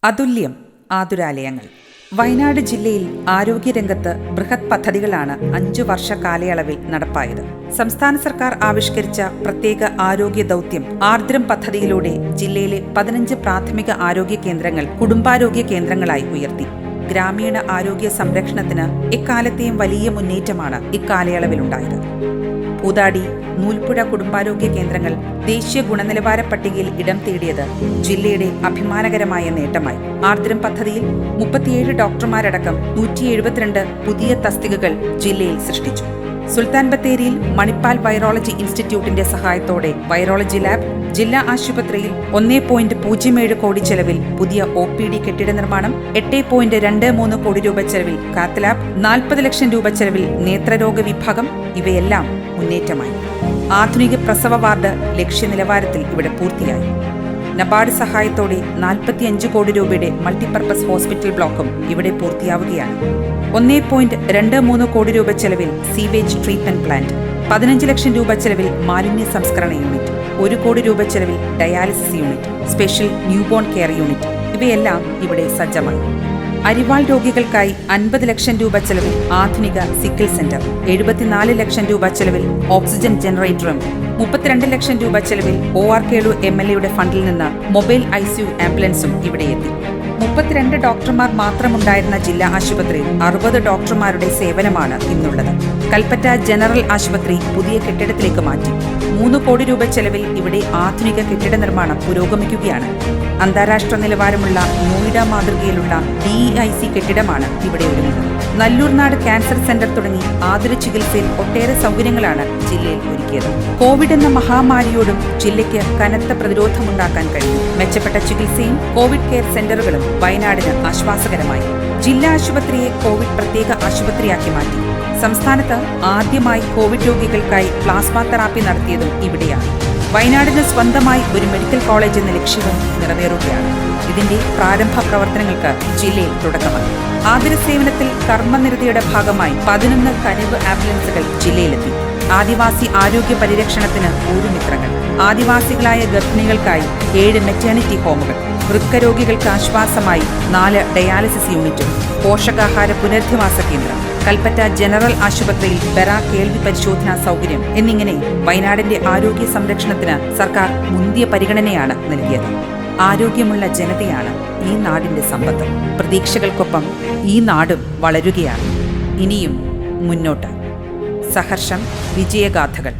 അതുല്യം ആതുരാലയങ്ങൾ. വയനാട് ജില്ലയിൽ ആരോഗ്യരംഗത്ത് ബൃഹത് പദ്ധതികളാണ് 5 വർഷ കാലയളവിൽ നടപ്പായത്. സംസ്ഥാന സർക്കാർ ആവിഷ്കരിച്ച പ്രത്യേക ആരോഗ്യ ദൗത്യം ആർദ്രം പദ്ധതിയിലൂടെ ജില്ലയിലെ 15 പ്രാഥമിക ആരോഗ്യ കേന്ദ്രങ്ങൾ കുടുംബാരോഗ്യ കേന്ദ്രങ്ങളായി ഉയർത്തി. ഗ്രാമീണ ആരോഗ്യ സംരക്ഷണത്തിന് എക്കാലത്തെയും വലിയ മുന്നേറ്റമാണ് ഇക്കാലയളവിലുണ്ടായത്. പൂതാടി, നൂൽപ്പുഴ കുടുംബാരോഗ്യ കേന്ദ്രങ്ങൾ ദേശീയ ഗുണനിലവാര പട്ടികയിൽ ഇടം തേടിയത് ജില്ലയുടെ അഭിമാനകരമായ നേട്ടമായി. ആർദ്രം പദ്ധതിയിൽ 37 ഡോക്ടർമാരടക്കം 172 പുതിയ തസ്തികകൾ ജില്ലയിൽ സൃഷ്ടിച്ചു. സുൽത്താൻ ബത്തേരിയിൽ മണിപ്പാൽ വൈറോളജി ഇൻസ്റ്റിറ്റ്യൂട്ടിന്റെ സഹായത്തോടെ വൈറോളജി ലാബ്, ജില്ലാ ആശുപത്രിയിൽ 1.07 കോടി ചെലവിൽ പുതിയ OPD കെട്ടിട നിർമ്മാണം, 8.23 കോടി രൂപ ചെലവിൽ കാത്ത് ലാബ്, 40 ലക്ഷം രൂപ ചെലവിൽ നേത്രരോഗ വിഭാഗം, ഇവയെല്ലാം മുന്നേറ്റമായി. ആധുനിക പ്രസവ വാർഡ് ലക്ഷ്യനിലവാരത്തിൽ ഇവിടെ പൂർത്തിയായി. നബാർഡ് സഹായത്തോടെ 45 കോടി രൂപയുടെ മൾട്ടിപർപ്പസ് ഹോസ്പിറ്റൽ ബ്ലോക്കും ഇവിടെ പൂർത്തിയാവുകയാണ്. 1.23 കോടി രൂപ ചെലവിൽ സീവേജ് ട്രീറ്റ്മെന്റ് പ്ലാന്റ്, 15 ലക്ഷം രൂപ ചെലവിൽ മാലിന്യ സംസ്കരണ യൂണിറ്റ്, 1 കോടി രൂപ ചെലവിൽ dialysis unit, special newborn care unit, ഇവയെല്ലാം ഇവിടെ സജ്ജമായി. അരിവാൾ രോഗികൾക്കായി 50 ലക്ഷം രൂപ ചെലവിൽ ആധുനിക സിക്കിൾ സെന്റർ, 74 ലക്ഷം രൂപ ചെലവിൽ ഓക്സിജൻ ജനറേറ്ററും, 32 ലക്ഷം രൂപ ചെലവിൽ OR കേളു MLAയുടെ ഫണ്ടിൽ നിന്ന് മൊബൈൽ ICU ആംബുലൻസും ഇവിടെ എത്തി. 32 ഡോക്ടർമാർ മാത്രമുണ്ടായിരുന്ന ജില്ലാ ആശുപത്രിയിൽ 60 ഡോക്ടർമാരുടെ സേവനമാണ് ഇന്നുള്ളത്. കൽപ്പറ്റ ജനറൽ ആശുപത്രി പുതിയ കെട്ടിടത്തിലേക്ക് മാറ്റി. 3 കോടി രൂപ ചെലവിൽ ഇവിടെ ആധുനിക കെട്ടിട നിർമ്മാണം പുരോഗമിക്കുകയാണ്. അന്താരാഷ്ട്ര നിലവാരമുള്ള നോയിഡ മാതൃകയിലുള്ള DEIC കെട്ടിടമാണ് ഇവിടെ ഒരുങ്ങുന്നത്. നല്ലൂർനാട് ക്യാൻസർ സെന്റർ തുടങ്ങി ആതുര ചികിത്സയിൽ ഒട്ടേറെ സൗകര്യങ്ങളാണ് ജില്ലയിൽ ഒരുക്കിയത്. കോവിഡ് എന്ന മഹാമാരിയോടും ജില്ലയ്ക്ക് കനത്ത പ്രതിരോധമുണ്ടാക്കാൻ കഴിഞ്ഞു. മെച്ചപ്പെട്ട ചികിത്സയും കോവിഡ് കെയർ സെന്ററുകളും വയനാടിന് ആശ്വാസകരമായി. ജില്ലാ ആശുപത്രിയെ കോവിഡ് പ്രത്യേക ആശുപത്രിയാക്കി മാറ്റി. സംസ്ഥാനത്ത് ആദ്യമായി കോവിഡ് രോഗികൾക്കായി പ്ലാസ്മ തെറാപ്പി നടത്തിയതും ഇവിടെയാണ്. വയനാടിന് സ്വന്തമായി ഒരു മെഡിക്കൽ കോളേജ് എന്ന ലക്ഷ്യവും നിറവേറുകയാണ്. ഇതിന്റെ പ്രാരംഭ പ്രവർത്തനങ്ങൾക്ക് ജില്ലയിൽ തുടക്കമായി. ആതുര സേവനത്തിൽ കർമ്മനിരതയുടെ ഭാഗമായി 11 കനിവ് ആംബുലൻസുകൾ ജില്ലയിലെത്തി. ആദിവാസി ആരോഗ്യ പരിരക്ഷണത്തിന് 1 മിത്രങ്ങൾ, ആദിവാസികളായ ഗർഭിണികൾക്കായി 7 മെറ്റേണിറ്റി ഹോമുകൾ, വൃക്കരോഗികൾക്ക് ആശ്വാസമായി 4 ഡയാലിസിസ് യൂണിറ്റും, പോഷകാഹാര പുനരധിവാസ കേന്ദ്രം, കൽപ്പറ്റ ജനറൽ ആശുപത്രിയിൽ ബെറ കേൾവി പരിശോധനാ സൗകര്യം എന്നിങ്ങനെ വയനാടിന്റെ ആരോഗ്യ സംരക്ഷണത്തിന് സർക്കാർ മുന്തിയ പരിഗണനയാണ് നൽകിയത്. ആരോഗ്യമുള്ള ജനതയാണ് ഈ നാടിന്റെ സമ്പത്ത്. പ്രതീക്ഷകൾക്കൊപ്പം ഈ നാടും വളരുകയാണ്. ഇനിയും മുന്നോട്ട്. സഹർഷം വിജയഗാഥകൾ.